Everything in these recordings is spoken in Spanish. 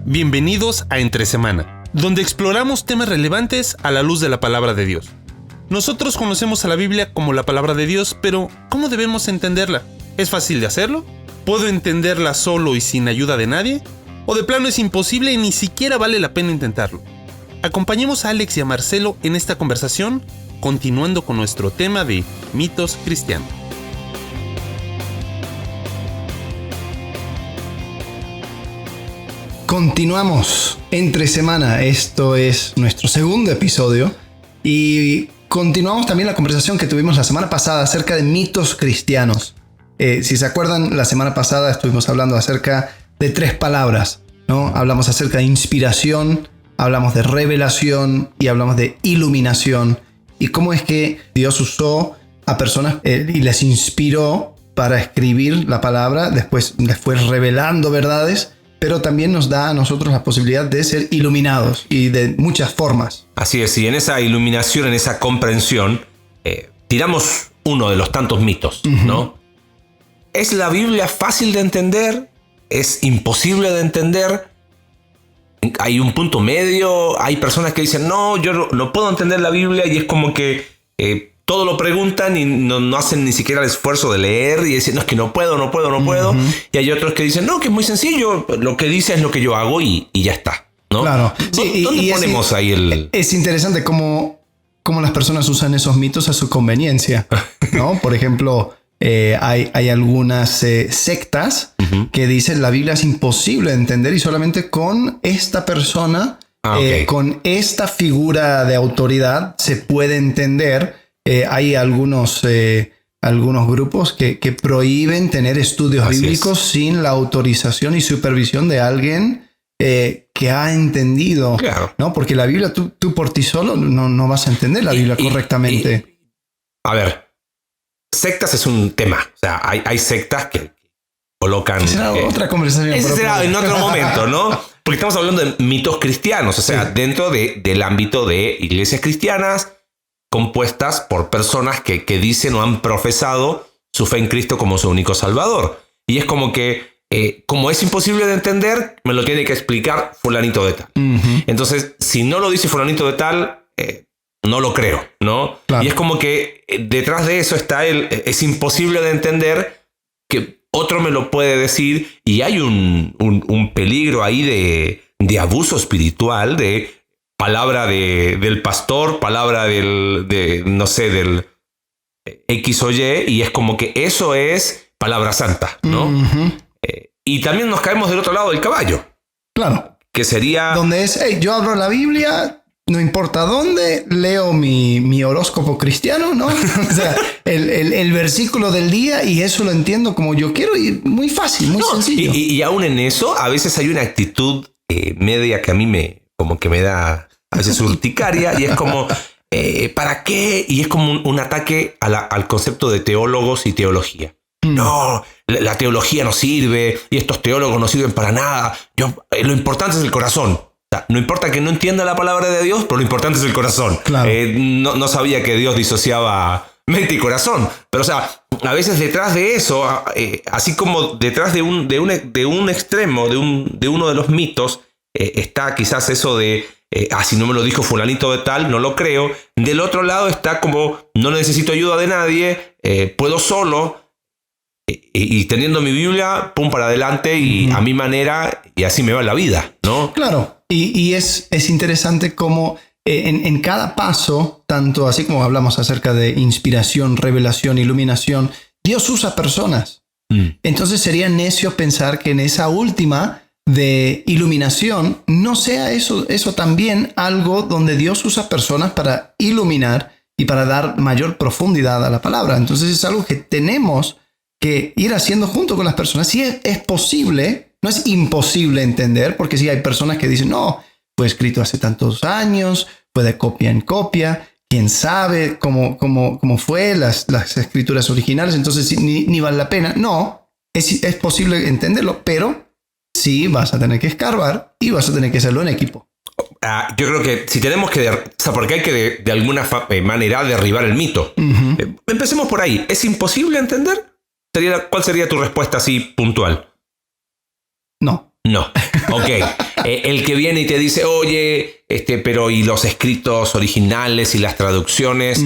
Bienvenidos a Entre Semana, donde exploramos temas relevantes a la luz de la palabra de Dios. Nosotros conocemos a la Biblia como la palabra de Dios, pero ¿cómo debemos entenderla? ¿Es fácil de hacerlo? ¿Puedo entenderla solo y sin ayuda de nadie? ¿O de plano es imposible y ni siquiera vale la pena intentarlo? Acompañemos a Alex y a Marcelo en esta conversación, continuando con nuestro tema de mitos cristianos. Continuamos Entre Semana, esto es nuestro segundo episodio y continuamos también la conversación que tuvimos la semana pasada acerca de mitos cristianos. Si se acuerdan, la semana pasada estuvimos hablando acerca de 3 palabras, ¿no? Hablamos acerca de inspiración, hablamos de revelación y hablamos de iluminación y cómo es que Dios usó a personas y les inspiró para escribir la palabra, después les fue revelando verdades, pero también nos da a nosotros la posibilidad de ser iluminados y de muchas formas. Así es, y en esa iluminación, en esa comprensión, tiramos uno de los tantos mitos, ¿no? ¿Es la Biblia fácil de entender? ¿Es imposible de entender? Hay un punto medio, hay personas que dicen, no, yo no puedo entender la Biblia, y es como que todo lo preguntan y no hacen ni siquiera el esfuerzo de leer y dicen, no, es que no puedo. Y hay otros que dicen, no, que es muy sencillo, lo que dice es lo que yo hago y ya está, ¿no? Claro. Sí, ¿Dónde ponemos ahí el...? Es interesante cómo las personas usan esos mitos a su conveniencia, ¿no? Por ejemplo, hay algunas sectas que dicen la Biblia es imposible de entender y solamente con esta persona, con esta figura de autoridad se puede entender. Hay algunos grupos que prohíben tener estudios bíblicos sin la autorización y supervisión de alguien que ha entendido, ¿no? Porque la Biblia, tú por ti solo no vas a entender la Biblia correctamente. A ver, sectas es un tema. O sea, hay sectas que colocan... Será otra conversación. Ese será en otro momento, ¿no? Porque estamos hablando de mitos cristianos. O sea, dentro del ámbito de iglesias cristianas compuestas por personas que dicen o han profesado su fe en Cristo como su único Salvador. Y es como que, como es imposible de entender, me lo tiene que explicar fulanito de tal. Entonces, si no lo dice fulanito de tal, no lo creo, ¿no? Claro. Y es como que detrás de eso está es imposible de entender que otro me lo puede decir, y hay un peligro ahí de abuso espiritual, de palabra del pastor, palabra del X o Y, y es como que eso es palabra santa, ¿no? Y también nos caemos del otro lado del caballo. Claro. Que sería... Donde es, yo abro la Biblia, no importa dónde, leo mi horóscopo cristiano, ¿no? O sea, el versículo del día, y eso lo entiendo como yo quiero, y muy fácil, muy sencillo. Y aún en eso, a veces hay una actitud media que a mí me da a veces urticaria, y es como, ¿para qué? Y es como un ataque al concepto de teólogos y teología. No, la teología no sirve, y estos teólogos no sirven para nada. Lo importante es el corazón. O sea, no importa que no entienda la palabra de Dios, pero lo importante es el corazón. Claro. No sabía que Dios disociaba mente y corazón. Pero, o sea, a veces detrás de eso, así como detrás de un extremo, de uno de los mitos, está quizás eso de... si no me lo dijo fulanito de tal, no lo creo. Del otro lado está como, no necesito ayuda de nadie, puedo solo, y teniendo mi Biblia, pum, para adelante, y a mi manera, y así me va la vida, ¿no? Claro, y es interesante como en cada paso, tanto así como hablamos acerca de inspiración, revelación, iluminación, Dios usa personas. Entonces sería necio pensar que en esa última de iluminación no sea eso también algo donde Dios usa personas para iluminar y para dar mayor profundidad a la palabra. Entonces es algo que tenemos que ir haciendo junto con las personas. Si es posible, no es imposible entender, porque sí hay personas que dicen, no, fue escrito hace tantos años, fue de copia en copia, quién sabe cómo fue las escrituras originales, entonces ni vale la pena. No, es posible entenderlo, pero sí vas a tener que escarbar y vas a tener que hacerlo en equipo. Yo creo que si tenemos que... O sea, porque hay que de alguna manera derribar el mito. Empecemos por ahí. ¿Es imposible entender? ¿Cuál sería tu respuesta así puntual? No. No. Ok. El que viene y te dice, oye, pero y los escritos originales y las traducciones,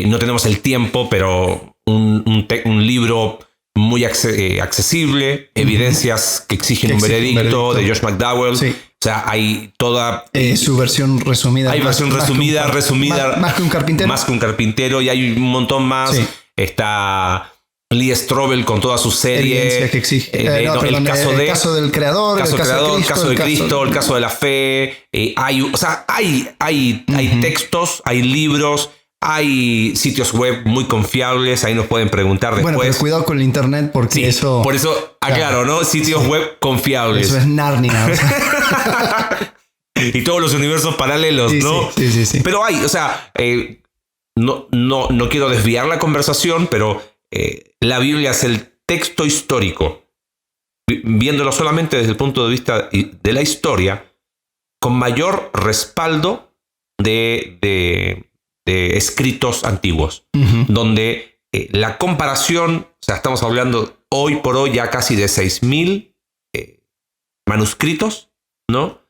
no tenemos el tiempo, pero un libro muy accesible, evidencias que exigen un veredicto de Josh McDowell. Sí. O sea, hay toda... su versión resumida. Hay versión resumida. Más que un carpintero. Más que un carpintero, y hay un montón más. Sí. Está Lee Strobel con toda su serie. Que exige. El caso del creador, el caso de Cristo, el caso de la fe. Hay textos, hay libros, hay sitios web muy confiables. Ahí nos pueden preguntar después. Bueno, pero cuidado con el internet porque sí, eso... Por eso, aclaro, ¿no? Sitios web confiables. Eso es Narnia. O sea. Y todos los universos paralelos, sí, ¿no? Sí. Pero hay, o sea, no quiero desviar la conversación, pero la Biblia es el texto histórico, viéndolo solamente desde el punto de vista de la historia, con mayor respaldo de escritos antiguos, donde la comparación, o sea, estamos hablando hoy por hoy ya casi de 6.000 manuscritos, ¿no?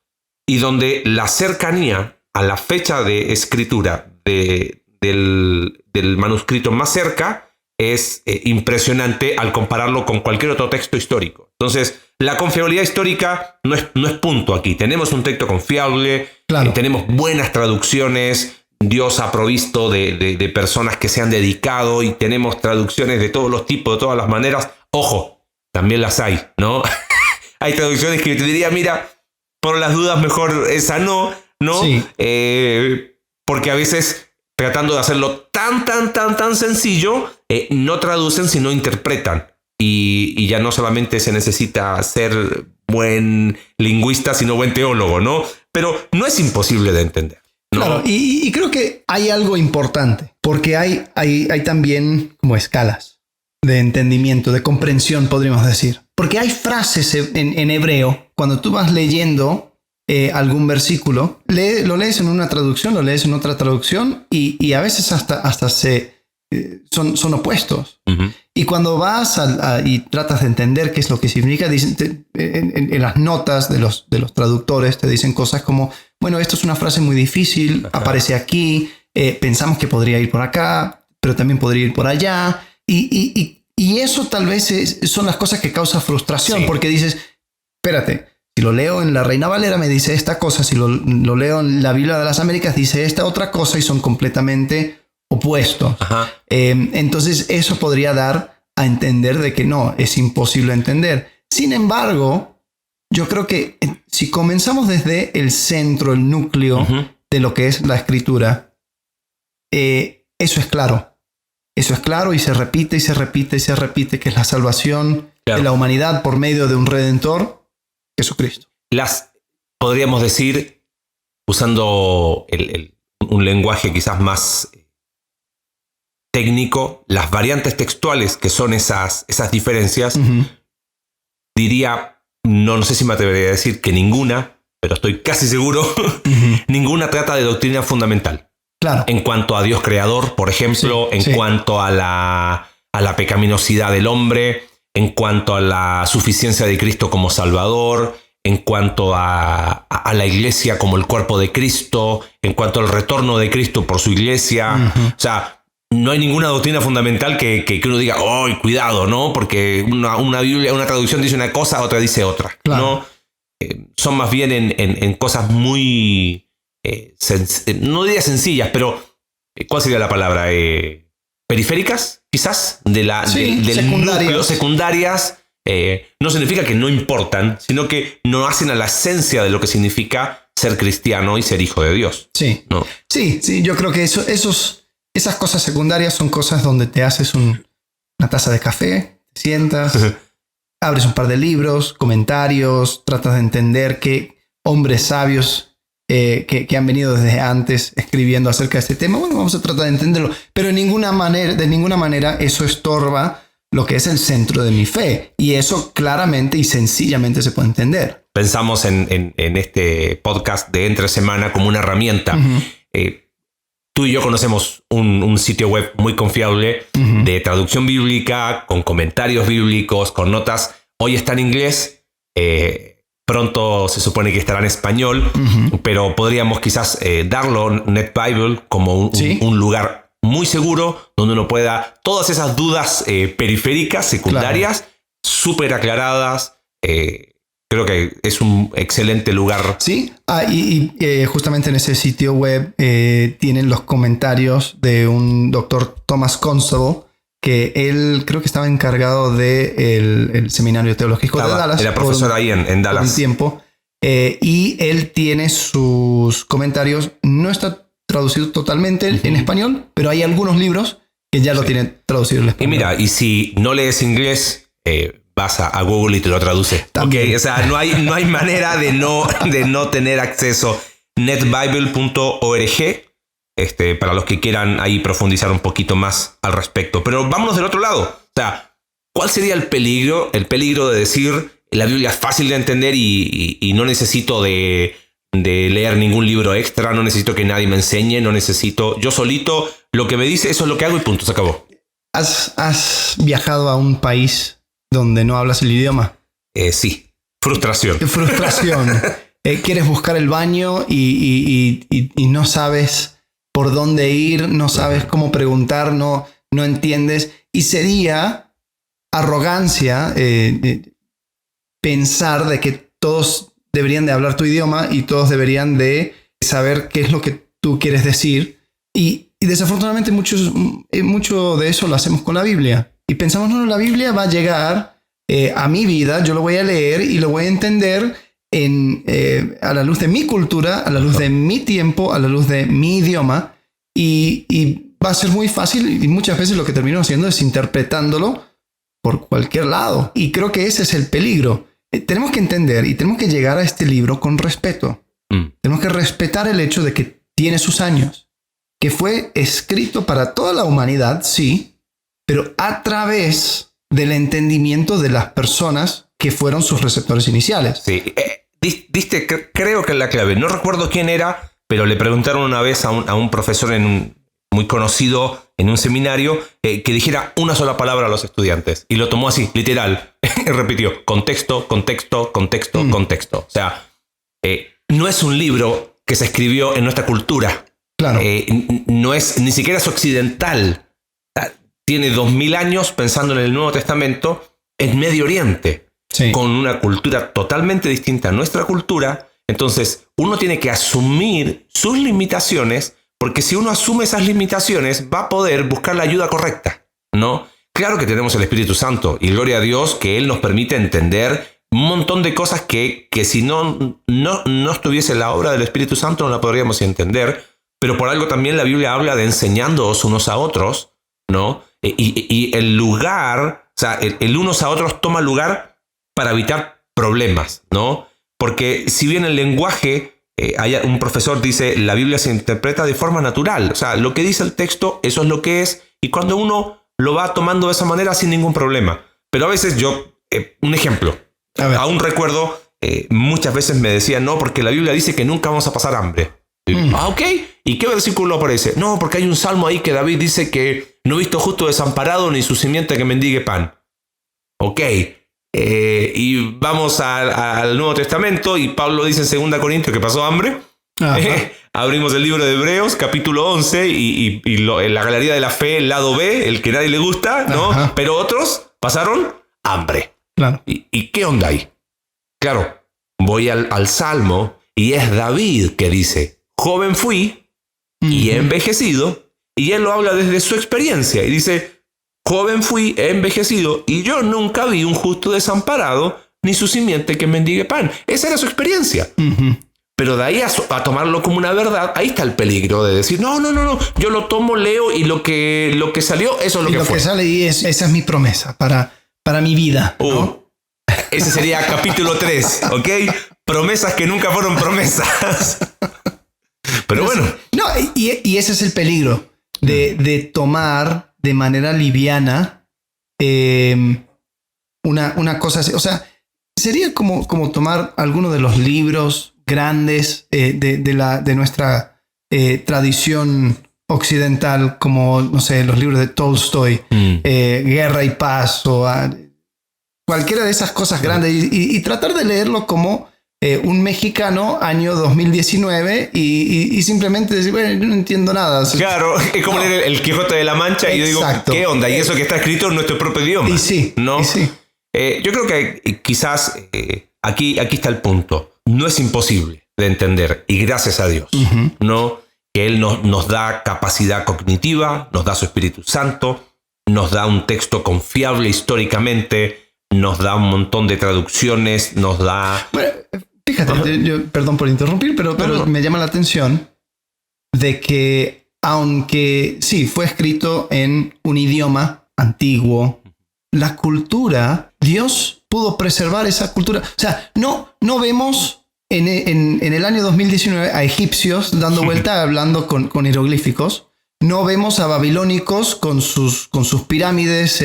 Y donde la cercanía a la fecha de escritura del manuscrito más cerca es impresionante al compararlo con cualquier otro texto histórico. Entonces, la confiabilidad histórica no es punto aquí. Tenemos un texto confiable, claro. Tenemos buenas traducciones, Dios ha provisto de personas que se han dedicado, y tenemos traducciones de todos los tipos, de todas las maneras. Ojo, también las hay, ¿no? Hay traducciones que te diría, mira, por las dudas mejor esa no, sí. Porque a veces, tratando de hacerlo tan sencillo, no traducen sino interpretan. Y ya no solamente se necesita ser buen lingüista, sino buen teólogo, ¿no? Pero no es imposible de entender, ¿no? Claro, y creo que hay algo importante, porque hay también como escalas de entendimiento, de comprensión, podríamos decir. Porque hay frases en hebreo, cuando tú vas leyendo algún versículo, lo lees en una traducción, lo lees en otra traducción, y a veces hasta son opuestos. Y cuando vas y tratas de entender qué es lo que significa, dicen, en las notas de los traductores te dicen cosas como, bueno, esto es una frase muy difícil, aparece aquí, pensamos que podría ir por acá, pero también podría ir por allá. Y eso tal vez son las cosas que causan frustración, sí. Porque dices, espérate, si lo leo en la Reina Valera me dice esta cosa, si lo leo en la Biblia de las Américas dice esta otra cosa, y son completamente opuestos. Entonces eso podría dar a entender de que no, es imposible entender. Sin embargo, yo creo que si comenzamos desde el centro, el núcleo de lo que es la escritura, eso es claro. Eso es claro, y se repite, que es la salvación de la humanidad por medio de un Redentor, Jesucristo. Podríamos decir, usando un lenguaje quizás más técnico, las variantes textuales que son esas diferencias, diría, no sé si me atrevería a decir que ninguna, pero estoy casi seguro, ninguna trata de doctrina fundamental. Claro. En cuanto a Dios creador, por ejemplo, en cuanto a la pecaminosidad del hombre, en cuanto a la suficiencia de Cristo como Salvador, en cuanto a la iglesia como el cuerpo de Cristo, en cuanto al retorno de Cristo por su iglesia. O sea, no hay ninguna doctrina fundamental que uno diga, ¡oh, cuidado!, ¿no? Porque una Biblia, una traducción dice una cosa, otra dice otra. Claro. ¿No? Son más bien en cosas muy... no diría sencillas, pero ¿cuál sería la palabra? Periféricas, quizás, del núcleo, secundarias. No significa que no importan, sino que no hacen a la esencia de lo que significa ser cristiano y ser hijo de Dios. Sí, ¿no? Sí, yo creo que esas cosas secundarias son cosas donde te haces una taza de café, te sientas, abres un par de libros, comentarios, tratas de entender que hombres sabios que han venido desde antes escribiendo acerca de este tema, bueno, vamos a tratar de entenderlo, pero de ninguna manera eso estorba lo que es el centro de mi fe, y eso claramente y sencillamente se puede entender. Pensamos en este podcast de Entre Semana como una herramienta. Tú y yo conocemos un sitio web muy confiable de traducción bíblica, con comentarios bíblicos, con notas. Hoy está en inglés. Pronto se supone que estará en español, pero podríamos quizás darlo NetBible como un lugar muy seguro donde uno pueda todas esas dudas periféricas, secundarias, súper aclaradas. Creo que es un excelente lugar. Sí, y justamente en ese sitio web tienen los comentarios de un doctor Thomas Constable, que él creo que estaba encargado del Seminario Teológico de Dallas. Era profesor ahí en Dallas. Por un tiempo. Y él tiene sus comentarios. No está traducido totalmente en español, pero hay algunos libros que ya lo tienen traducido en español. Y mira, y si no lees inglés, vas a Google y te lo traduce. Okay, o sea, no hay manera de no tener acceso. netbible.org. Para los que quieran ahí profundizar un poquito más al respecto. Pero vámonos del otro lado. O sea, ¿cuál sería el peligro? El peligro de decir la Biblia es fácil de entender y no necesito de leer ningún libro extra, no necesito que nadie me enseñe, no necesito yo solito, lo que me dice, eso es lo que hago y punto, se acabó. ¿Has viajado a un país donde no hablas el idioma? Sí, frustración. Frustración. Quieres buscar el baño y no sabes por dónde ir, no sabes cómo preguntar, no entiendes. Y sería arrogancia pensar de que todos deberían de hablar tu idioma y todos deberían de saber qué es lo que tú quieres decir. Y desafortunadamente mucho de eso lo hacemos con la Biblia. Y pensamos, no, la Biblia va a llegar a mi vida, yo lo voy a leer y lo voy a entender a la luz de mi cultura, a la luz de mi tiempo, a la luz de mi idioma, y va a ser muy fácil, y muchas veces lo que termino haciendo es interpretándolo por cualquier lado. Y creo que ese es el peligro. Tenemos que entender y tenemos que llegar a este libro con respeto. Tenemos que respetar el hecho de que tiene sus años, que fue escrito para toda la humanidad, sí, pero a través del entendimiento de las personas que fueron sus receptores iniciales. Sí, diste, creo que es la clave. No recuerdo quién era, pero le preguntaron una vez a un profesor muy conocido en un seminario que dijera una sola palabra a los estudiantes. Y lo tomó así, literal. Y repitió, contexto, contexto, contexto, contexto. O sea, no es un libro que se escribió en nuestra cultura. Claro. No es, ni siquiera es occidental. Tiene 2000 años pensando en el Nuevo Testamento en Medio Oriente. Sí. Con una cultura totalmente distinta a nuestra cultura. Entonces, uno tiene que asumir sus limitaciones, porque si uno asume esas limitaciones, va a poder buscar la ayuda correcta, ¿no? Claro que tenemos el Espíritu Santo, y gloria a Dios que Él nos permite entender un montón de cosas que si no estuviese la obra del Espíritu Santo no la podríamos entender, pero por algo también la Biblia habla de enseñándoos unos a otros, ¿no? Y el lugar, o sea, el unos a otros toma lugar para evitar problemas, ¿no? Porque si bien el lenguaje, un profesor dice, la Biblia se interpreta de forma natural. O sea, lo que dice el texto, eso es lo que es. Y cuando uno lo va tomando de esa manera, sin ningún problema. Pero a veces un ejemplo, aún recuerdo, muchas veces me decían, no, porque la Biblia dice que nunca vamos a pasar hambre. Ok, ¿y qué versículo aparece? No, porque hay un salmo ahí que David dice que no he visto justo desamparado ni su simiente que mendigue pan. Ok. Y vamos al Nuevo Testamento y Pablo dice en 2 Corintios que pasó hambre. Abrimos el libro de Hebreos, capítulo 11, y en la galería de la fe, el lado B, el que nadie le gusta, ¿no? Ajá. Pero otros pasaron hambre. Claro. ¿Y qué onda ahí? Claro, voy al Salmo y es David que dice, joven fui y he envejecido, y él lo habla desde su experiencia y dice, joven fui, he envejecido, y yo nunca vi un justo desamparado, ni su simiente que mendigue pan. Esa era su experiencia. Pero de ahí a tomarlo como una verdad, ahí está el peligro de decir, no, yo lo tomo, leo, y lo que salió, eso es lo que fue. Lo que sale y esa es mi promesa para mi vida, ¿no? Ese sería capítulo 3, ¿ok? Promesas que nunca fueron promesas. Pero bueno. No, y ese es el peligro de tomar de manera liviana una cosa así. O sea, sería como tomar alguno de los libros grandes de nuestra tradición occidental, como, no sé, los libros de Tolstoy, Guerra y Paz, o cualquiera de esas cosas grandes, y tratar de leerlo como un mexicano año 2019 y simplemente decir, bueno, yo no entiendo nada. Claro, es como leer el Quijote de la Mancha. Exacto. Y yo digo, ¿qué onda? Y eso que está escrito en nuestro propio idioma. Y sí, ¿no? Y sí. Yo creo que quizás aquí está el punto. No es imposible de entender, y gracias a Dios, ¿no? Que Él nos da capacidad cognitiva, nos da su Espíritu Santo, nos da un texto confiable históricamente, nos da un montón de traducciones, nos da... Bueno, fíjate, yo, perdón por interrumpir, pero me llama la atención de que aunque sí, fue escrito en un idioma antiguo, la cultura, Dios pudo preservar esa cultura. O sea, no vemos en el año 2019 a egipcios dando vuelta hablando con jeroglíficos. No vemos a babilónicos con sus pirámides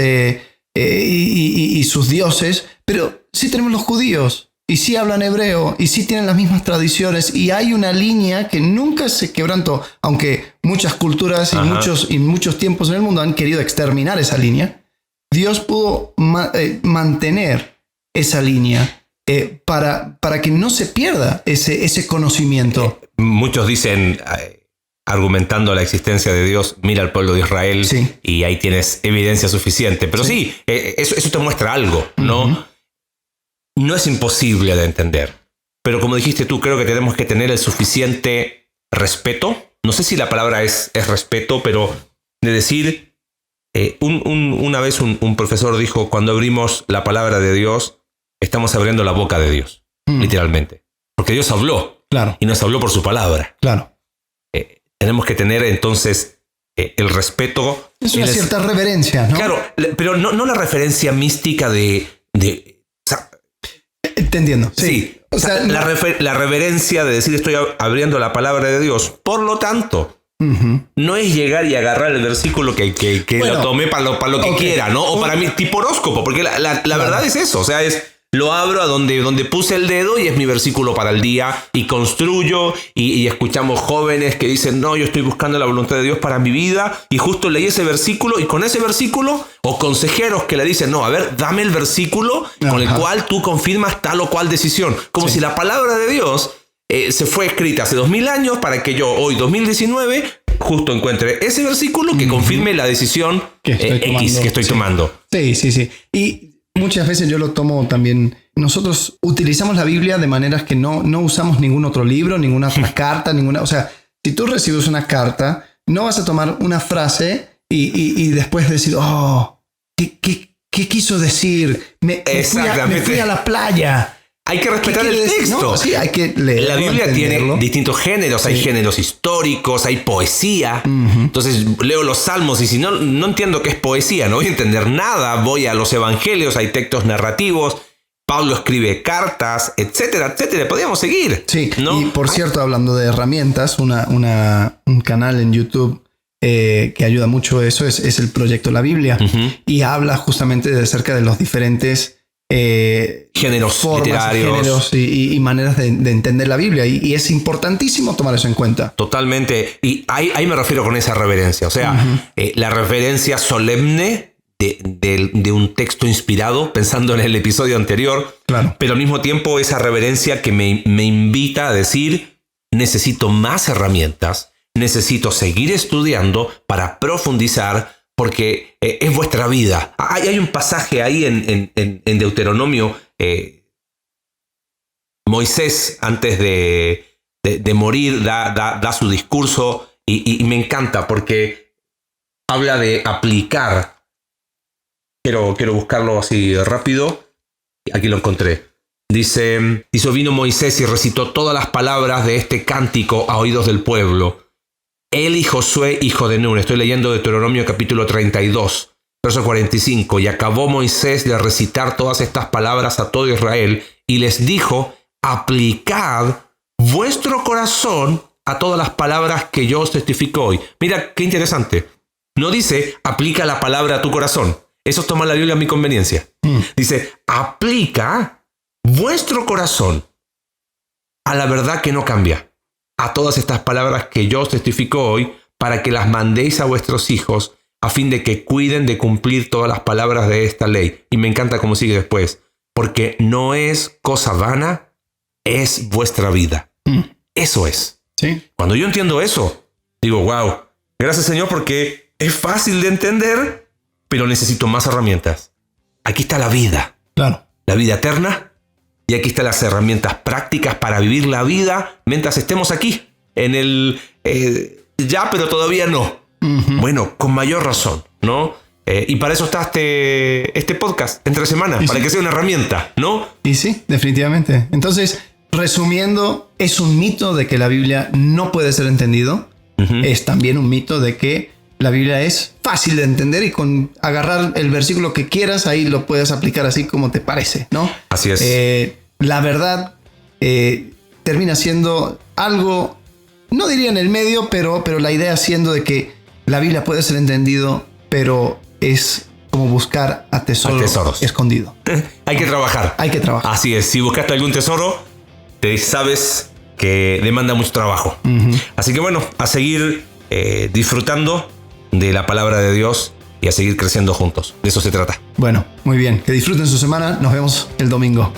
y sus dioses, pero sí tenemos los judíos y sí hablan hebreo y sí tienen las mismas tradiciones y hay una línea que nunca se quebrantó, aunque muchas culturas y muchos tiempos en el mundo han querido exterminar esa línea. Dios pudo mantener esa línea para que no se pierda ese conocimiento. Muchos dicen, argumentando la existencia de Dios, mira al pueblo de Israel, sí, y ahí tienes evidencia suficiente. Pero sí, eso te muestra algo, ¿no? No es imposible de entender. Pero como dijiste tú, creo que tenemos que tener el suficiente respeto. No sé si la palabra es respeto, pero de decir... una vez un profesor dijo, cuando abrimos la palabra de Dios, estamos abriendo la boca de Dios, literalmente. Porque Dios habló, claro, y nos habló por su palabra. Claro. Tenemos que tener entonces el respeto. Es una cierta reverencia, ¿no? Claro, pero no la referencia mística de o sea, te entiendo, sí. O sea, la reverencia de decir estoy abriendo la palabra de Dios. Por lo tanto... No es llegar y agarrar el versículo que bueno, lo tomé para lo que quiera, ¿no? O para mi tipo horóscopo, porque la verdad es eso, o sea, lo abro a donde puse el dedo y es mi versículo para el día y construyo y escuchamos jóvenes que dicen, no, yo estoy buscando la voluntad de Dios para mi vida y justo leí ese versículo y con ese versículo, o consejeros que le dicen, no, a ver, dame el versículo con el cual tú confirmas tal o cual decisión, como si la palabra de Dios... se fue escrita hace 2000 años para que yo hoy 2019 justo encuentre ese versículo que confirme la decisión que estoy tomando. Sí. Y muchas veces yo lo tomo también. Nosotros utilizamos la Biblia de maneras que no usamos ningún otro libro, ninguna otra carta, o sea, si tú recibes una carta, no vas a tomar una frase y después decir, ¿qué quiso decir? Me fui a la playa. Hay que respetar el texto. No, sí, hay que leerlo. La Biblia tiene distintos géneros. Sí. Hay géneros históricos, hay poesía. Entonces leo los salmos y si no entiendo qué es poesía, no voy a entender nada. Voy a los evangelios, hay textos narrativos. Pablo escribe cartas, etcétera, etcétera. Podríamos seguir. Sí, ¿no? Y por cierto, hablando de herramientas, un canal en YouTube que ayuda mucho eso es el Proyecto La Biblia. Y habla justamente acerca de los diferentes... géneros formas, literarios, géneros y maneras de entender la Biblia y es importantísimo tomar eso en cuenta. Totalmente, y ahí me refiero con esa reverencia, o sea, la reverencia solemne de un texto inspirado, pensando en el episodio anterior, claro, pero al mismo tiempo esa reverencia que me invita a decir, necesito más herramientas, necesito seguir estudiando para profundizar, porque es vuestra vida. Hay un pasaje ahí en Deuteronomio. Moisés, antes de morir, da su discurso y me encanta porque habla de aplicar. Quiero buscarlo así rápido. Aquí lo encontré. Dice, vino Moisés y recitó todas las palabras de este cántico a oídos del pueblo. Él y Josué, hijo de Nun. Estoy leyendo Deuteronomio capítulo 32, verso 45. Y acabó Moisés de recitar todas estas palabras a todo Israel y les dijo, aplicad vuestro corazón a todas las palabras que yo os testifico hoy. Mira, qué interesante. No dice, aplica la palabra a tu corazón. Eso es tomar la Biblia a mi conveniencia. Dice, aplica vuestro corazón a la verdad que no cambia. A todas estas palabras que yo os testifico hoy, para que las mandéis a vuestros hijos, a fin de que cuiden de cumplir todas las palabras de esta ley. Y me encanta cómo sigue después. Porque no es cosa vana es vuestra vida. Eso es. Sí. Cuando yo entiendo eso, digo, wow, gracias Señor, porque es fácil de entender, pero necesito más herramientas. Aquí está la vida. Claro. La vida eterna. Y aquí están las herramientas prácticas para vivir la vida mientras estemos aquí. En el ya, pero todavía no. Bueno, con mayor razón, ¿no? Y para eso está este podcast entre semanas, para que sea una herramienta, ¿no? Y sí, definitivamente. Entonces, resumiendo, es un mito de que la Biblia no puede ser entendido. Es también un mito de que la Biblia es fácil de entender y con agarrar el versículo que quieras, ahí lo puedes aplicar así como te parece, ¿no? Así es. La verdad termina siendo algo, no diría en el medio, pero la idea siendo de que la Biblia puede ser entendido, pero es como buscar a tesoros escondido. Hay que trabajar. Hay que trabajar. Así es. Si buscaste algún tesoro, te sabes que demanda mucho trabajo. Así que bueno, a seguir disfrutando de la palabra de Dios y a seguir creciendo juntos. De eso se trata. Bueno, muy bien. Que disfruten su semana. Nos vemos el domingo.